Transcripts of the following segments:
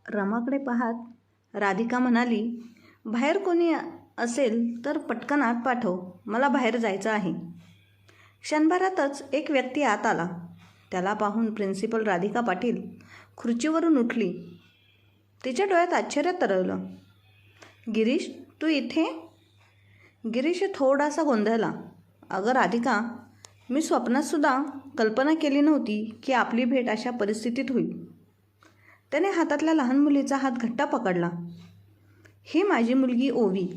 रमाकडे पाहत राधिका म्हणाली, बाहेर कोणी असेल तर पटकन आत पाठव, मला बाहेर जायचं आहे. क्षणभरातच एक व्यक्ती आत आला. त्याला पाहून प्रिन्सिपल राधिका पाटील खुर्चीवरून उठली. तिच्या डोळ्यात आश्चर्य तरळलं. गिरीश, तू इथे? गिरीश थोडासा गोंधळला. अगं राधिका, मी स्वप्नातसुद्धा कल्पना केली नव्हती की आपली भेट अशा परिस्थितीत होईल. त्याने हातातल्या लहान मुलीचा हात घट्ट पकडला. ही माझी मुलगी ओवी.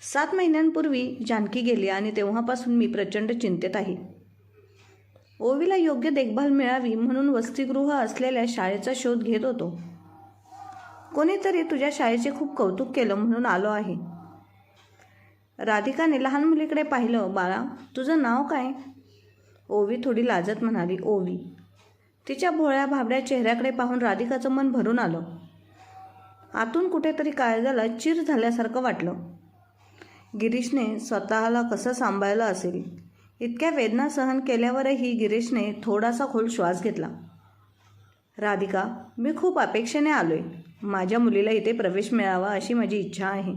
7 महिन्यांपूर्वी जानकी गेली आणि तेव्हापासून मी प्रचंड चिंतेत आहे. ओवीला योग्य देखभाल मिळावी म्हणून वसतिगृह असलेल्या शाळेचा शोध घेत होतो. कोणीतरी तुझ्या शाळेचे खूप कौतुक केलं म्हणून आलो आहे. राधिकाने लहान मुलीकडे पाहिलं. बाळा, तुझं नाव काय? ओवी थोडी लाजत म्हणाली, ओवी. तिच्या भोळ्या भाबड्या चेहऱ्याकडे पाहून राधिकाचं मन भरून आलं. आतून कुठेतरी काळजाला चीर झाल्यासारखं वाटलं. गिरीशने स्वतःला कसं सांभाळलं असेल. इतक्या वेदना सहन केल्यावरही गिरीशने थोडासा खोल श्वास घेतला. राधिका, मी खूप अपेक्षेने आलोय. माझ्या मुलीला इथे प्रवेश मिळावा अशी माझी इच्छा आहे.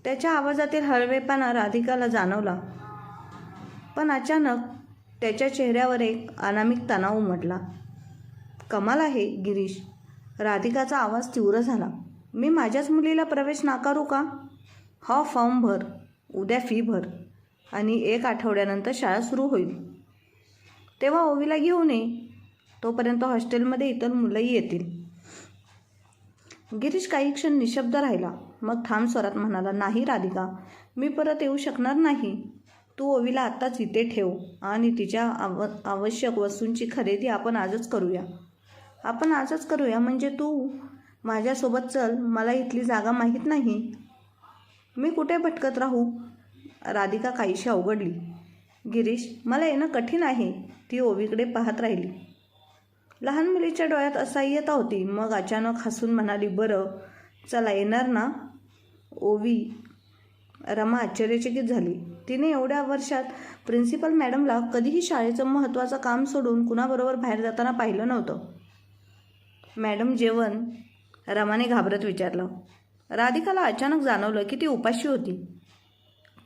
त्याच्या आवाजातील हळवेपणा राधिकाला जाणवला. पण अचानक त्याच्या चेहऱ्यावर एक अनामिक तणाव उमटला. कमाल आहे गिरीश. राधिकाचा आवाज तीव्र झाला. मी माझ्याच मुलीला प्रवेश नाकारू का? हा फॉर्म भर, उद्या फी भर आणि 1 आठवड्यानंतर शाळा सुरू होईल. तेव्हा ओवीला घेऊन ये. तोपर्यंत हॉस्टेलमध्ये इतर मुलंही येतील. गिरीश काही क्षण निशब्द राहिला. मग ठाम स्वरात म्हणाला, नाही राधिका, मी परत येऊ शकणार नाही. तू ओवीला आत्ताच इथे ठेव आणि तिच्या आवश्यक वस्तूंची खरेदी आपण आजच करूया. म्हणजे तू माझ्यासोबत चल. मला इथली जागा माहीत नाही. मी कुठे भटकत राहू? राधिका काहीशी अवघडली. गिरीश, मला येणं कठीण आहे. ती ओवीकडे पाहत राहिली. लहान मुलीच्या डोळ्यात असहाय्यता होती. मग अचानक हसून म्हणाली, बरं चला, येणार ना? ओवी. रमा आश्चर्यचकित झाली. तिने एवढ्या वर्षात प्रिन्सिपल मॅडमला कधीही शाळेचं महत्त्वाचं काम सोडून कुणाबरोबर बाहेर जाताना पाहिलं नव्हतं. मॅडम जेवण? रमाने घाबरत विचारलं. राधिकाला अचानक जाणवलं की ती उपाशी होती.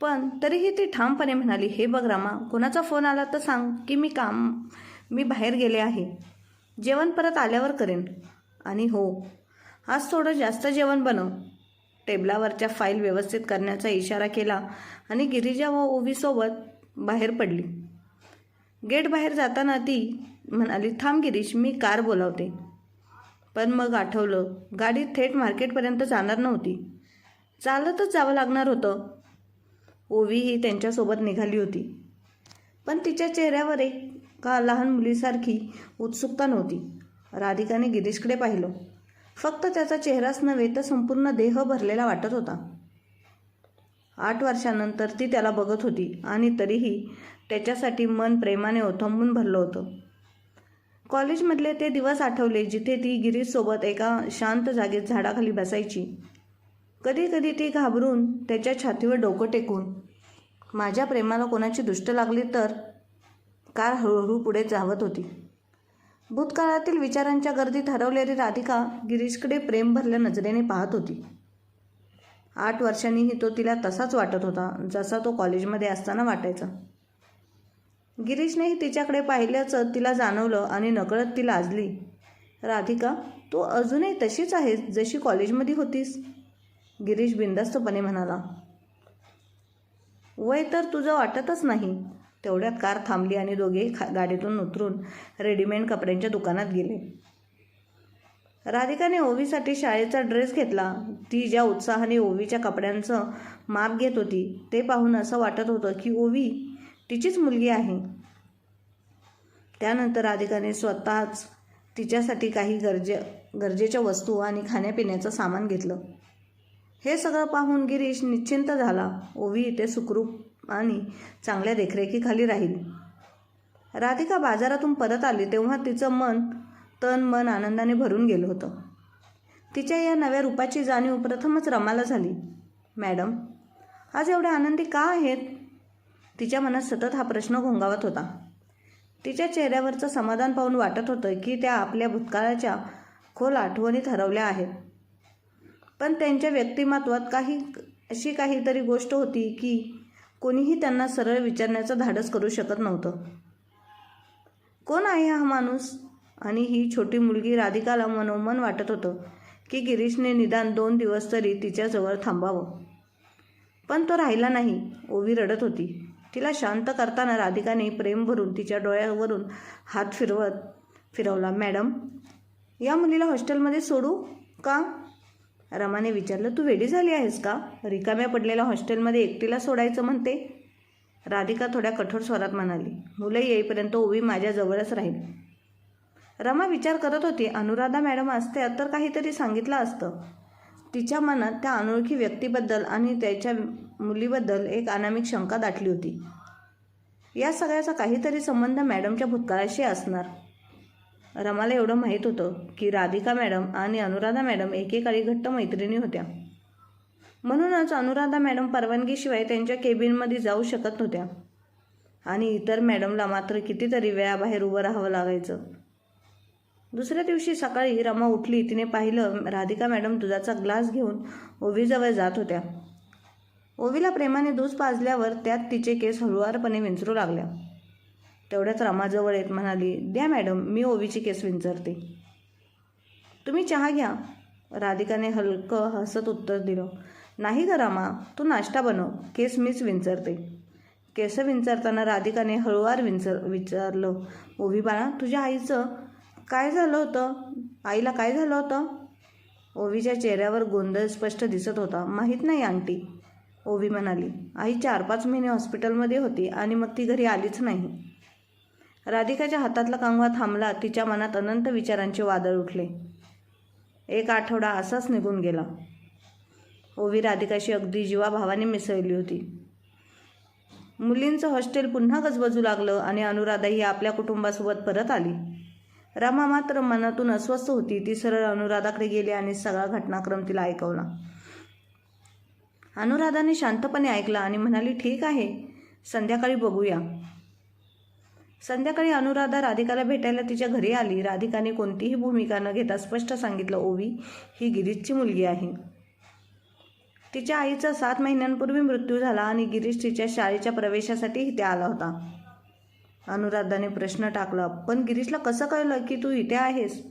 पण तरीही ती ठामपणे म्हणाली, हे बघ रमा, कोणाचा फोन आला तर सांग की मी बाहेर गेले आहे. जेवण परत आल्यावर करेन. आणि हो, आज थोडं जास्त जेवण बनव. टेबलावरच्या फाईल व्यवस्थित करण्याचा इशारा केला आणि गिरिजा व ओवीसोबत बाहेर पडली. गेट बाहेर जाताना ती म्हणाली, थांब गिरीश, मी कार बोलावते. पण मग आठवलं, गाडी थेट मार्केटपर्यंत जाणार नव्हती. चालतच जावं लागणार होतं. ओवीही त्यांच्यासोबत निघाली होती. पण तिच्या चेहऱ्यावर एका लहान मुलीसारखी उत्सुकता नव्हती. राधिकाने गिरीशकडे पाहिलं. फक्त त्याचा चेहराच नव्हे तर संपूर्ण देह भरलेला वाटत होता. 8 वर्षांनंतर ती त्याला बघत होती आणि तरीही त्याच्यासाठी मन प्रेमाने ओथंबून भरलं होतं. कॉलेजमधले ते दिवस आठवले जिथे ती गिरीशसोबत एका शांत जागेत झाडाखाली बसायची. कधी कधी ती घाबरून त्याच्या छातीवर डोकं टेकून, माझ्या प्रेमाला कोणाची दृष्ट लागली तर? कार हळूहळू पुढे धावत होती. भूतकाळातील विचारांच्या गर्दीत हरवलेली राधिका गिरीशकडे प्रेम भरल्या नजरेने पाहत होती. 8 वर्षांनीही तो तिला तसाच वाटत होता जसा तो कॉलेजमध्ये असताना वाटायचा. गिरीशनेही तिच्याकडे पाहिल्याचं तिला जाणवलं आणि नकळत ती लाजली. राधिका, तू अजूनही तशीच आहेस जशी कॉलेजमध्ये होतीस. गिरीश बिनधास्तपणे म्हणाला. वय तर तुझं वाटतच नाही. तेवढ्यात कार थांबली आणि दोघे गाडीतून उतरून रेडीमेड कपड्यांच्या दुकानात गेले. राधिकाने ओवीसाठी शाळेचा ड्रेस घेतला. ती ज्या उत्साहाने ओवीच्या कपड्यांचं माप घेत होती ते पाहून असं वाटत होतं की ओवी तिचीच मुलगी आहे. त्यानंतर राधिकाने स्वतःच तिच्यासाठी काही गरजेच्या वस्तू आणि खाण्यापिण्याचं सामान घेतलं. हे सगळं पाहून गिरीश निश्चिंत झाला. ओवी इथे सुखरूप आणि चांगल्या देखरेखीखाली राहील. राधिका बाजारातून परत आली तेव्हा तिचं तन मन आनंदाने भरून गेलं होतं. तिच्या या नव्या रूपाची जाणीव प्रथमच रमाला झाली. मॅडम, आज एवढे आनंदी का आहेत? तिच्या मनात सतत हा प्रश्न घोंगावत होता. तिच्या चेहऱ्यावरचं समाधान पाहून वाटत होतं की त्या आपल्या भूतकाळाच्या खोल आठवणीत हरवल्या आहेत. पण त्यांच्या व्यक्तिमत्वात अशी काहीतरी गोष्ट होती की कोणीही त्यांना सरळ विचारण्याचं धाडस करू शकत नव्हतं. कोण आहे हा माणूस? आणि ही छोटी मुलगी राधिकाला मनोमन वाटत होतं की गिरीशने निदान 2 दिवस तरी तिच्याजवळ थांबावं. पण तो राहिला नाही. ओवी रडत होती. तिला शांत करताना राधिकाने प्रेम भरून तिच्या डोळ्यावरून हात फिरवला. मॅडम, या मुलीला हॉस्टेलमध्ये सोडू का? रमाने विचारलं. तू वेडी झाली आहेस का? रिकाम्या पडलेल्या हॉस्टेलमध्ये एकटीला सोडायचं म्हणते? राधिका थोड्या कठोर स्वरात म्हणाली. मुलं येईपर्यंत ओवी माझ्याजवळच राहील. रमा विचार करत होती. अनुराधा मॅडम असत्या तर काहीतरी सांगितलं असतं. तिच्या मनात त्या अनोळखी व्यक्तीबद्दल आणि त्याच्या मुलीबद्दल एक अनामिक शंका दाटली होती. या सगळ्याचा काहीतरी संबंध मॅडमच्या भूतकाळाशी असणार. रमाला एवढं माहीत होतं की राधिका मॅडम आणि अनुराधा मॅडम एकेकाळी घट्ट मैत्रिणी होत्या. म्हणूनच अनुराधा मॅडम परवानगीशिवाय त्यांच्या केबिनमध्ये जाऊ शकत नव्हत्या आणि इतर मॅडमला मात्र कितीतरी वेळा बाहेर उभं राहावं लागायचं. दुसऱ्या दिवशी सकाळी रमा उठली. तिने पाहिलं राधिका मॅडम दुधाचा ग्लास घेऊन ओवीजवळ जात होत्या. ओवीला प्रेमाने दूध पाजल्यावर त्यात तिचे केस हळुवारपणे विंचरू लागल्या. तेवढ्यात रमाजवळ येत म्हणाली, द्या मॅडम, मी ओवीची केस विंचरते. तुम्ही चहा घ्या. राधिकाने हलकं हसत उत्तर दिलं. नाही ग रमा, तू नाश्ता बनव, केस मीच विंचरते. केस विंचरताना राधिकाने हळुवार विचारलं, ओवी बाळा, तुझ्या आईचं काय झालं होतं? आईला काय झालं होतं? ओवीच्या चेहऱ्यावर गोंधळ स्पष्ट दिसत होता. माहीत नाही आंटी, ओवी म्हणाली. आई 4-5 महिने हॉस्पिटलमध्ये होती आणि मग ती घरी आलीच नाही. राधिकाच्या हातातला कंगवा थांबला. तिच्या मनात अनंत विचारांचे वादळ उठले. 1 आठवडा असाच निघून गेला. ओवी राधिकाशी अगदी जीवाभावाने मिसळली होती. मुलींचं हॉस्टेल पुन्हा गजबजू लागलं आणि अनुराधाही आपल्या कुटुंबासोबत परत आली. रमा मात्र मनातून अस्वस्थ होती. ती सरळ अनुराधाकडे गेली आणि सगळा घटनाक्रम तिला ऐकवला. अनुराधाने शांतपणे ऐकला आणि म्हणाली, ठीक आहे, संध्याकाळी बघूया. संध्याकाळी अनुराधा राधिकाला भेटायला तिच्या घरी आली. राधिकाने कोणतीही भूमिका न घेता स्पष्ट सांगितलं, ओवी ही गिरीशची मुलगी आहे. तिच्या आईचा 7 महिन्यांपूर्वी मृत्यू झाला आणि गिरीश तिच्या शाळेच्या प्रवेशासाठी इथे आला होता. अनुराधाने प्रश्न टाकला, पण गिरीशला कसं कळलं की तू इथे आहेस?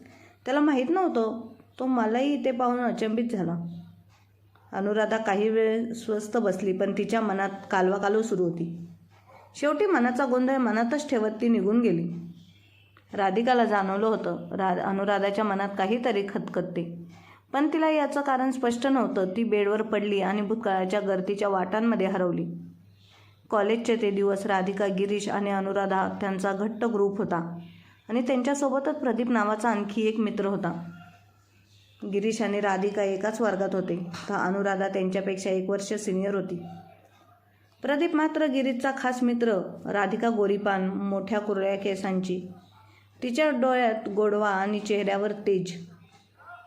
त्याला माहीत नव्हतं. तो मलाही इथे पाहून अचंबित झाला. अनुराधा काही वेळ स्वस्थ बसली, पण तिच्या मनात कालवाकालव सुरू होती. शेवटी मनाचा गोंधळ मनातच ठेवत ती निघून गेली. राधिकाला जाणवलं होतं अनुराधाच्या मनात काहीतरी खतखतते, पण तिला याचं कारण स्पष्ट नव्हतं. ती बेडवर पडली आणि भूतकाळाच्या गर्दीच्या वाटांमध्ये हरवली. कॉलेजचे ते दिवस. राधिका, गिरीश आणि अनुराधा त्यांचा घट्ट ग्रुप होता आणि त्यांच्यासोबतच प्रदीप नावाचा आणखी एक मित्र होता. गिरीश आणि राधिका एकाच वर्गात होते, तर अनुराधा त्यांच्यापेक्षा 1 वर्ष सिनियर होती. प्रदीप मात्र गिरीशचा खास मित्र. राधिका गोरीपान, मोठ्या कुरळ्या केसांची, तिच्या डोळ्यात गोडवा आणि चेहऱ्यावर तेज.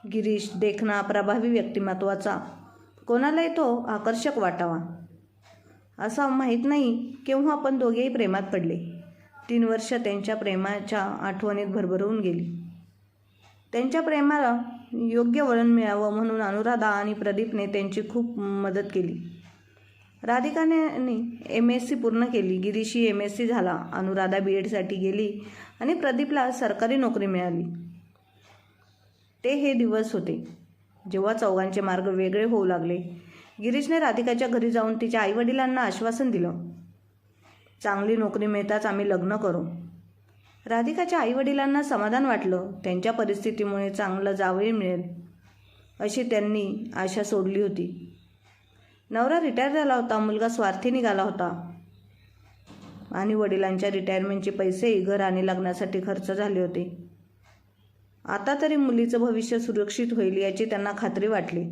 गिरीश देखणा, प्रभावी व्यक्तिमत्वाचा, कोणालाही तो आकर्षक वाटावा. असं माहीत नाही केव्हा पण दोघेही प्रेमात पडले. 3 वर्ष त्यांच्या प्रेमाच्या आठवणीत भरभरून गेली. त्यांच्या प्रेमाला योग्य वळण मिळावं म्हणून अनुराधा आणि प्रदीपने त्यांची खूप मदत केली. राधिकाने MSc पूर्ण केली. गिरीशही MSc झाला. अनुराधा BEdसाठी गेली आणि प्रदीपला सरकारी नोकरी मिळाली. ते हे दिवस होते जेव्हा चौघांचे मार्ग वेगळे होऊ लागले. गिरीशने राधिकाच्या घरी जाऊन तिच्या आईवडिलांना आश्वासन दिलं, चांगली नोकरी मिळताच आम्ही लग्न करू. राधिकाच्या आईवडिलांना समाधान वाटलं. त्यांच्या परिस्थितीमुळे चांगलं जावई मिळेल अशी त्यांनी आशा सोडली होती. नवरा रिटायर झाला होता. मुलगा स्वार्थी निघाला होता आणि वडिलांच्या रिटायरमेंटचे पैसेही घर आणि लग्नासाठी खर्च झाले होते. आता तरी मुलीचं भविष्य सुरक्षित होईल याची त्यांना खात्री वाटली.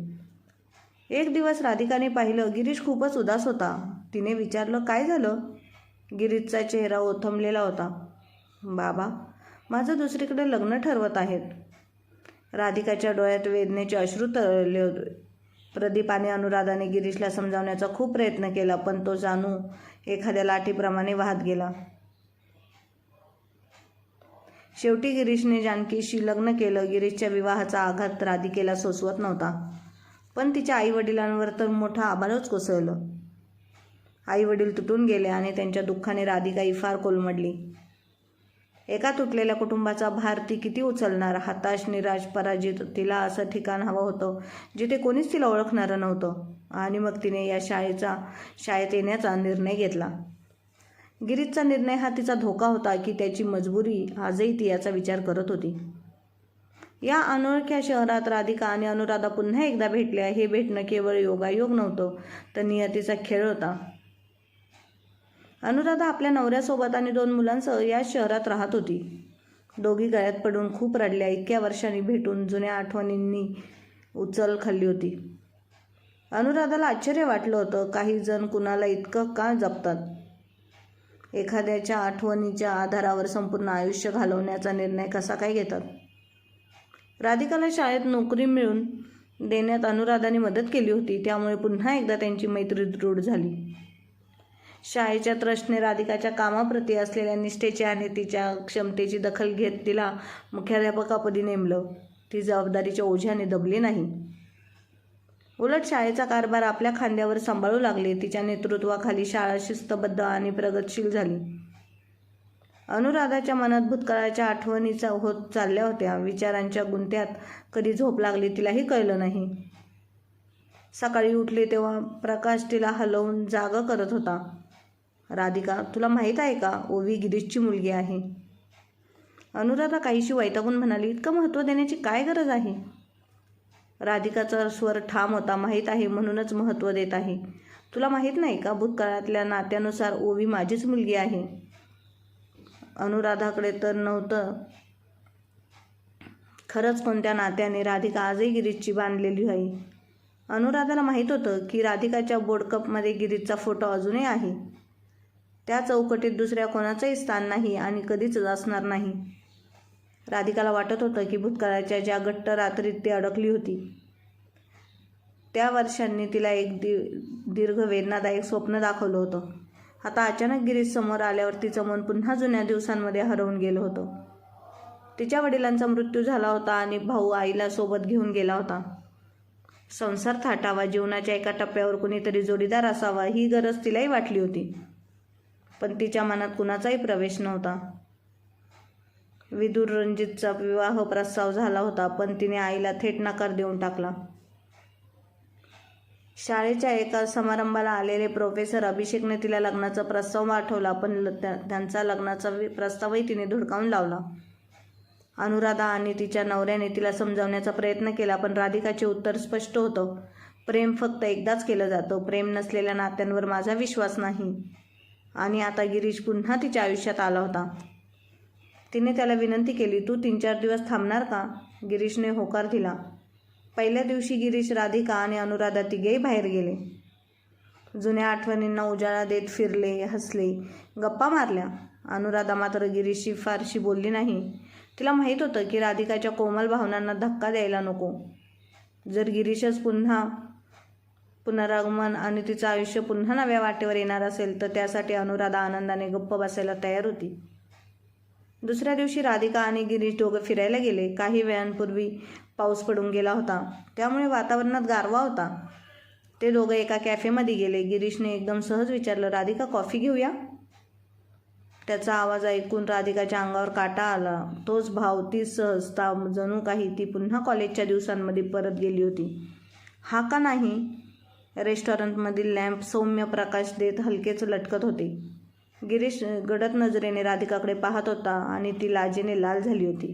एक दिवस राधिकाने पाहिलं गिरीश खूपच उदास होता. तिने विचारलं, काय झालं? गिरीशचा चेहरा ओथंबलेला होता. बाबा, माझं दुसरीकडे लग्न ठरवत आहेत. राधिकाच्या डोळ्यात वेदनेचे अश्रू तरळले होते. प्रदीप आणि अनुराधाने गिरीशला समजावण्याचा खूप प्रयत्न केला, पण तो जानू एखाद्या लाठीप्रमाणे वाहत गेला. शेवटी गिरीशने जानकीशी लग्न केलं. गिरीशच्या विवाहाचा आघात राधिकेला सोसवत नव्हता, पण तिच्या आईवडिलांवर तर मोठा आभाळच कोसळलं. आईवडील तुटून गेले आणि त्यांच्या दुःखाने राधिकाही फार कोलमडली. एका तुटलेल्या कुटुंबाचा भार ती किती उचलणार? हताश, निराश, पराजित. तिला असं ठिकाण हवं होतं जिथे कोणीच तिला ओळखणारं नव्हतं. आणि मग तिने या शाळेत येण्याचा निर्णय घेतला. गिरीशचा निर्णय हा तिचा धोका होता की त्याची मजबुरी? आजही ती याचा विचार करत होती. या अनोळख्या शहरात राधिका आणि अनुराधा पुन्हा एकदा भेटल्या. हे भेटणं केवळ योगायोग नव्हतं, तर नियतीचा खेळ होता. अनुराधा आपल्या नवऱ्यासोबत आणि 2 मुलांसह याच शहरात राहत होती. दोघी गळ्यात पडून खूप रडल्या. इतक्या वर्षांनी भेटून जुन्या आठवणींनी उचल खाल्ली होती. अनुराधाला आश्चर्य वाटलं होतं, काही जण कुणाला इतकं का जपतात? एखाद्याच्या आठवणीच्या आधारावर संपूर्ण आयुष्य घालवण्याचा निर्णय कसा काय घेतात? राधिकाला शाळेत नोकरी मिळवून देण्यात अनुराधाने मदत केली होती, त्यामुळे पुन्हा एकदा त्यांची मैत्री दृढ झाली. शाळेच्या ट्रस्टने राधिकाच्या कामाप्रती असलेल्या निष्ठेची आणि तिच्या क्षमतेची दखल घेत तिला मुख्याध्यापकापदी नेमलं. ती जबाबदारीच्या ओझ्याने दबली नाही. उलट शाळेचा कारभार आपल्या खांद्यावर सांभाळू लागले. तिच्या नेतृत्वाखाली शाळा शिस्तबद्ध आणि प्रगतशील झाली. अनुराधाच्या मनात भूतकाळाच्या आठवणीचा होत चालल्या होत्या. विचारांच्या गुंत्यात कधी झोप लागली तिलाही कळलं नाही. सकाळी उठली तेव्हा प्रकाश तिला हलवून जागं करत होता. राधिका, तुला माहीत आहे का, ओवी गिरीशची मुलगी आहे. अनुराधा काहीशी वैतागून म्हणाली, इतकं महत्त्व देण्याची काय गरज आहे? राधिकाचा स्वर ठाम होता. माहीत आहे म्हणूनच महत्त्व देत आहे. तुला माहीत नाही का, भूतकाळातल्या नात्यानुसार ओवी माझीच मुलगी आहे. अनुराधाकडे तर नव्हतं खरंच कोणत्या नात्याने राधिका आजही गिरीशची बांधलेली आहे. अनुराधाला माहीत होतं की राधिकाच्या बोर्डकपमध्ये गिरीशचा फोटो अजूनही आहे. त्या चौकटीत दुसऱ्या कोणाचंही स्थान नाही आणि कधीच असणार नाही. राधिकाला वाटत होतं की भूतकाळाच्या ज्या घट्ट रात्रीत ती अडकली होती, त्या वर्षांनी तिला एक दीर्घ वेदनादायक स्वप्न दाखवलं होतं. आता अचानक गिरीश समोर आल्यावर तिचं मन पुन्हा जुन्या दिवसांमध्ये हरवून गेलं होतं. तिच्या वडिलांचा मृत्यू झाला होता आणि भाऊ आईला सोबत घेऊन गेला होता. संसार थाटावा, जीवनाच्या एका टप्प्यावर कुणीतरी जोडीदार असावा, ही गरज तिलाही वाटली होती. पण तिच्या मनात कुणाचाही प्रवेश नव्हता. विदुर रणजितचा विवाह प्रस्ताव झाला होता, पण तिने आईला थेट नकार देऊन टाकला. शाळेच्या एका समारंभाला आलेले प्रोफेसर अभिषेकने तिला लग्नाचा प्रस्ताव पाठवला, पण त्यांचा लग्नाचा प्रस्तावही तिने धुडकावून लावला. अनुराधा आणि तिच्या नवऱ्याने तिला समजावण्याचा प्रयत्न केला, पण राधिकाचे उत्तर स्पष्ट होतं, प्रेम फक्त एकदाच केलं जातं. प्रेम नसलेल्या नात्यांवर माझा विश्वास नाही. आणि आता गिरीश पुन्हा तिच्या आयुष्यात आला होता. तिने त्याला विनंती केली, तू 3-4 दिवस थांबणार का? गिरीशने होकार दिला. पहिल्या दिवशी गिरीश, राधिका आणि अनुराधा तिघेही बाहेर गेले. जुन्या आठवणींना उजाळा देत फिरले, हसले, गप्पा मारल्या. अनुराधा मात्र गिरीशशी फारशी बोलली नाही. तिला माहीत होतं की राधिकाच्या कोमल भावनांना धक्का द्यायला नको. जर गिरीशच पुनरागमन आणि तिचं आयुष्य पुन्हा नव्या वाटेवर येणार असेल, तर त्यासाठी अनुराधा आनंदाने गप्प बसायला तयार होती. दुसऱ्या दिवशी राधिका आणि गिरीश दोघं फिरायला गेले. काही वेळांपूर्वी पाऊस पडून गेला होता, त्यामुळे वातावरणात गारवा होता. ते दोघं एका कॅफेमध्ये गेले. गिरीशने एकदम सहज विचारलं, राधिका, कॉफी घेऊया? त्याचा आवाज ऐकून राधिकाच्या अंगावर काटा आला. तोच भाव, तीच सहजता, जणू काही ती पुन्हा कॉलेजच्या दिवसांमध्ये परत गेली होती. हा का नाही? रेस्टॉरंटमधील लॅम्प सौम्य प्रकाश देत हलकेच लटकत होते. गिरीश गडद नजरेने राधिकाकडे पाहत होता आणि ती लाजेने लाल झाली होती.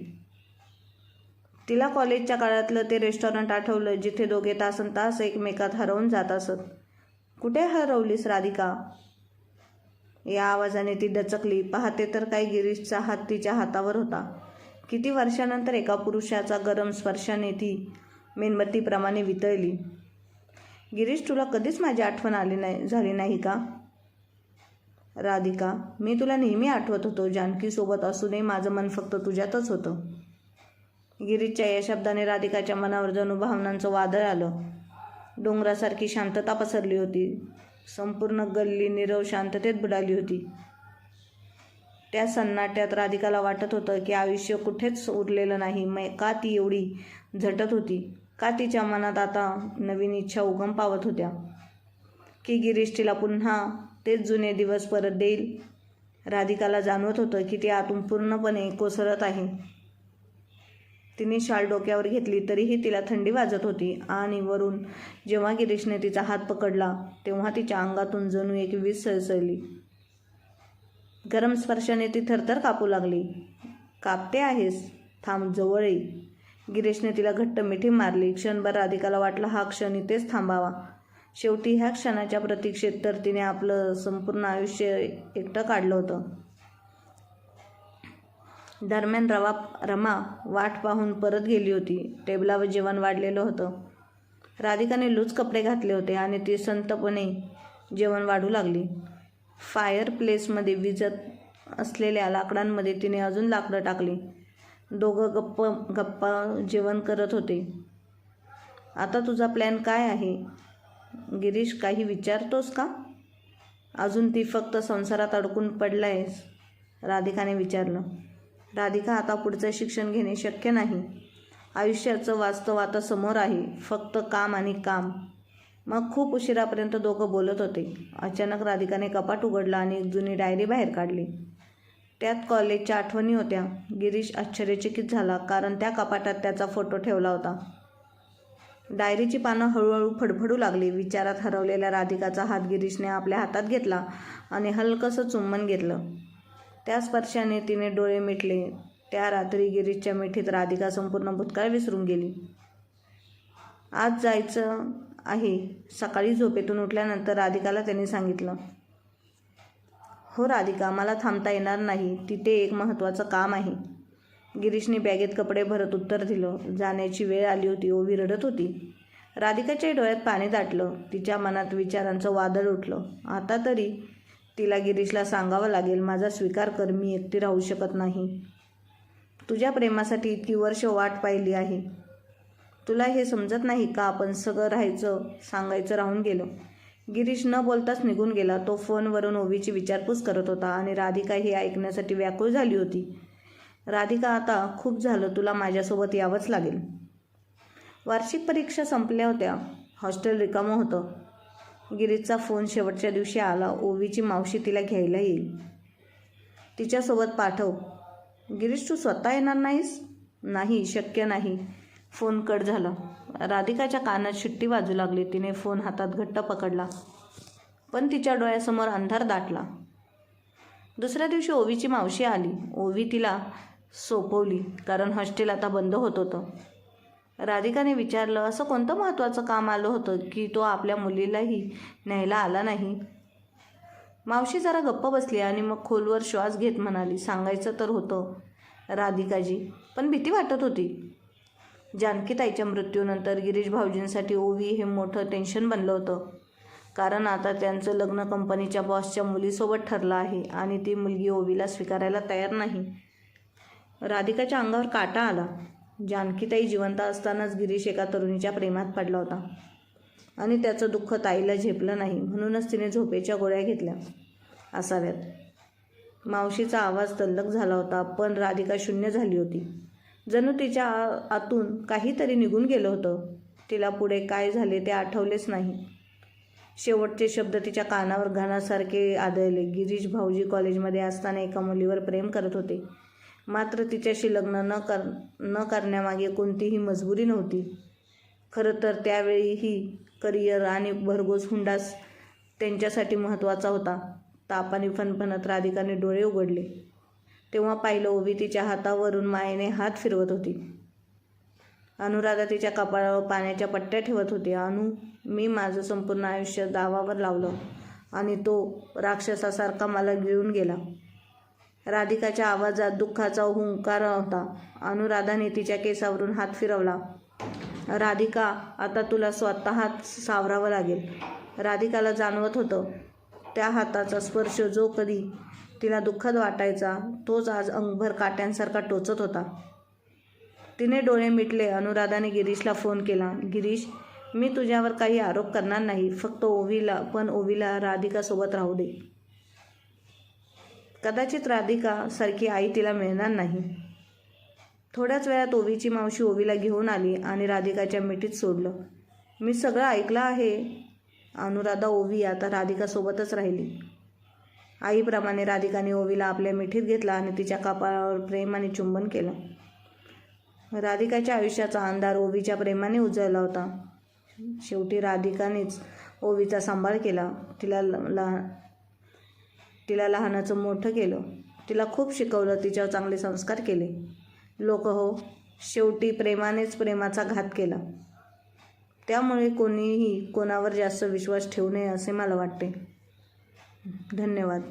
तिला कॉलेजच्या काळातलं ते रेस्टॉरंट आठवलं, जिथे दोघे तासनतास एकमेकात हरवून जात असत. कुठे हरवलीस राधिका? या आवाजाने ती डचकली. पाहते तर काय, गिरीशचा हात तिच्या हातावर होता. किती वर्षानंतर एका पुरुषाचा गरम स्पर्शाने ती मेणबत्तीप्रमाणे वितळली. गिरीश, तुला कधीच माझी आठवण झाली नाही का? राधिका, मी तुला नेहमी आठवत होतो. जानकीसोबत असूनही माझं मन फक्त तुझ्यातच होतं. गिरीशच्या या शब्दाने राधिकाच्या मनावर जणू भावनांचं वादळ आलं. डोंगरासारखी शांतता पसरली होती. संपूर्ण गल्ली नीरव शांततेत बुडाली होती. त्या सन्नाट्यात राधिकाला वाटत होतं की आयुष्य कुठेच उरलेलं नाही. का ती एवढी झटत होती? का तिच्या मनात आता नवीन इच्छा उगम पावत होत्या? की गिरीश तिला पुन्हा तेच जुने दिवस परत देईल? राधिकाला जाणवत होतं की ती आतून पूर्णपणे कोसळत आहे. तिने शाल डोक्यावर घेतली तरीही तिला थंडी वाजत होती आणि वरून जेव्हा गिरीशने तिचा हात पकडला तेव्हा तिच्या अंगातून जणू एक वीज सळसळली. गरम स्पर्शाने ती थरथर कापू लागली. कापते आहेस? थांब, जवळ ये. गिरीशने तिला घट्ट मिठी मारली. क्षणभर राधिकाला वाटलं हा क्षण इथेच थांबावा. शेवटी ह्या क्षणाच्या प्रतीक्षेत तर तिने आपलं संपूर्ण आयुष्य एकटं काढलं होतं. दरम्यान रमा वाट पाहून परत गेली होती. टेबलावर जेवण वाढलेलं होतं. राधिकाने लूज कपडे घातले होते आणि ती संतपणे जेवण वाढू लागली. फायर प्लेसमध्ये विझत असलेल्या लाकडांमध्ये तिने अजून लाकडं टाकली. दोघं गप्पा जेवण करत होते. आता तुझा प्लॅन काय आहे? गिरीश, काही विचारतोस का? अजून ती फक्त संसारात अडकून पडलायस? राधिकाने विचारलं. राधिका, आता पुढचं शिक्षण घेणे शक्य नाही. आयुष्याचं वास्तव आता समोर आहे. फक्त काम आणि काम. मग खूप उशिरापर्यंत दोघं बोलत होते. अचानक राधिकाने कपाट उघडलं आणि एक जुनी डायरी बाहेर काढली. त्यात कॉलेजच्या आठवणी होत्या. गिरीश आश्चर्यचकित झाला, कारण त्या कपाटात त्याचा फोटो ठेवला होता. डायरीची पानं हळूहळू फडफडू लागली. विचारात हरवलेल्या राधिकाचा हात गिरीशने आपल्या हातात घेतला आणि हलकंसं चुंबन घेतलं. त्या स्पर्शाने तिने डोळे मिटले. त्या रात्री गिरीशच्या मिठीत राधिका संपूर्ण भूतकाळ विसरून गेली. आज जायचं आहे. सकाळी झोपेतून उठल्यानंतर राधिकाला त्यांनी सांगितलं. हो राधिका, मला थांबता येणार नाही. तिथे एक महत्त्वाचं काम आहे. गिरीशने बॅगेत कपडे भरत उत्तर दिलं. जाण्याची वेळ आली होती. ओवी रडत होती. राधिकाच्या डोळ्यात पाणी दाटलं. तिच्या मनात विचारांचं वादळ उठलं. आता तरी तिला गिरीशला सांगावं लागेल, माझा स्वीकार कर, मी एकटी राहू शकत नाही. तुझ्या प्रेमासाठी इतकी वर्ष वाट पाहिली आहे. तुला हे समजत नाही का? आपण सगळं सांगायचं राहून गेलं. गिरीश न बोलताच निघून गेला. तो फोनवरून ओवीची विचारपूस करत होता आणि राधिका हे ऐकण्यासाठी व्याकुळ झाली होती. राधिका, आता खूप झालं. तुला माझ्यासोबत यावंच लागेल. वार्षिक परीक्षा संपल्या होत्या. हॉस्टेल रिकामं होतं. गिरीशचा फोन शेवटच्या दिवशी आला. ओवीची मावशी तिला घ्यायला येईल. तिच्यासोबत पाठव. गिरीश, तू स्वतः येणार नाहीस? नाही, शक्य नाही. फोन कट झाला. राधिकाच्या कानात शिट्टी वाजू लागली. तिने फोन हातात घट्ट पकडला, पण तिच्या डोळ्यासमोर अंधार दाटला. दुसऱ्या दिवशी ओवीची मावशी आली. ओवी तिला सोपवली, कारण हॉस्टेल आता बंद होत होतं. राधिकाने विचारलं, असं कोणतं महत्त्वाचं काम आलं होतं की तो आपल्या मुलीलाही न्यायला आला नाही? मावशी जरा गप्प बसली आणि मग खोलवर श्वास घेत म्हणाली, सांगायचं तर होतं राधिकाजी, पण भीती वाटत होती. जानकीताईच्या मृत्यूनंतर गिरीश भाऊजींसाठी ओवी हे मोठं टेन्शन बनलं होतं. कारण आता त्यांचं लग्न कंपनीच्या बॉसच्या मुलीसोबत ठरलं आहे आणि ती मुलगी ओवीला स्वीकारायला तयार नाही. राधिकाच्या अंगावर काटा आला. जानकीताई जिवंत असतानाच गिरीश एका तरुणीच्या प्रेमात पडला होता आणि त्याचं दुःख ताईला झेपलं नाही, म्हणूनच तिने झोपेच्या गोळ्या घेतल्या असाव्यात. मावशीचा आवाज तल्लख झाला होता, पण राधिका शून्य झाली होती. जणू तिच्या आतून काहीतरी निघून गेलं होतं. तिला पुढे काय झाले ते आठवलेच नाही. शेवटचे शब्द तिच्या कानावर घाण्यासारखे आदळले. गिरीश भाऊजी कॉलेजमध्ये असताना एका मुलीवर प्रेम करत होते, मात्र तिच्याशी लग्न न करण्यामागे कोणतीही मजबुरी नव्हती. खरं तर त्यावेळीही करिअर आणि भरघोस हुंडाच त्यांच्यासाठी महत्त्वाचा होता. तापाने फणफणत राधिकाने डोळे उघडले तेव्हा पाहिलं, ओवी तिच्या हातावरून मायेने हात फिरवत होती. अनुराधा तिच्या कपाळावर पाण्याच्या पट्ट्या ठेवत होती. अनु, मी माझं संपूर्ण आयुष्य दावावर लावलं आणि तो राक्षसासारखा मला गिळून गेला. राधिकाच्या आवाजात दुःखाचा हुंकार होता. अनुराधाने तिच्या केसावरून हात फिरवला. राधिका, आता तुला स्वतःच सावरावं लागेल. राधिकाला जाणवत होतं, त्या हाताचा स्पर्श जो कधी तिला दुःखद वाटायचा, तोच आज अंगभर काट्यांसारखा टोचत होता. तिने डोळे मिटले. अनुराधाने गिरीशला फोन केला. गिरीश, मी तुझ्यावर काही आरोप करणार नाही, फक्त ओवीला राधिकासोबत राहू दे. कदाचित राधिका सारखी आई तिला मिळणार नाही. थोड्याच वेळात ओवीची मावशी ओवीला घेऊन आली आणि राधिकाच्या मिठीत सोडलं. मी सगळं ऐकलं आहे. अनुराधा ओवी आता राधिकासोबतच राहिली. आईप्रमाणे राधिकाने ओवीला आपल्या मिठीत घेतला आणि तिच्या कपाळावर प्रेमाने चुंबन केलं. राधिकाच्या आयुष्याचा अंधार ओवीच्या प्रेमाने उजळला होता. शेवटी राधिकानेच ओवीचा सांभाळ केला. तिला लहानाचं मोठं केलं. तिला खूप शिकवलं. तिच्यावर चांगले संस्कार केले. लोक हो, शेवटी प्रेमानेच प्रेमाचा घात केला. त्यामुळे कोणीही कोणावर जास्त विश्वास ठेवू नये असे मला वाटते. धन्यवाद.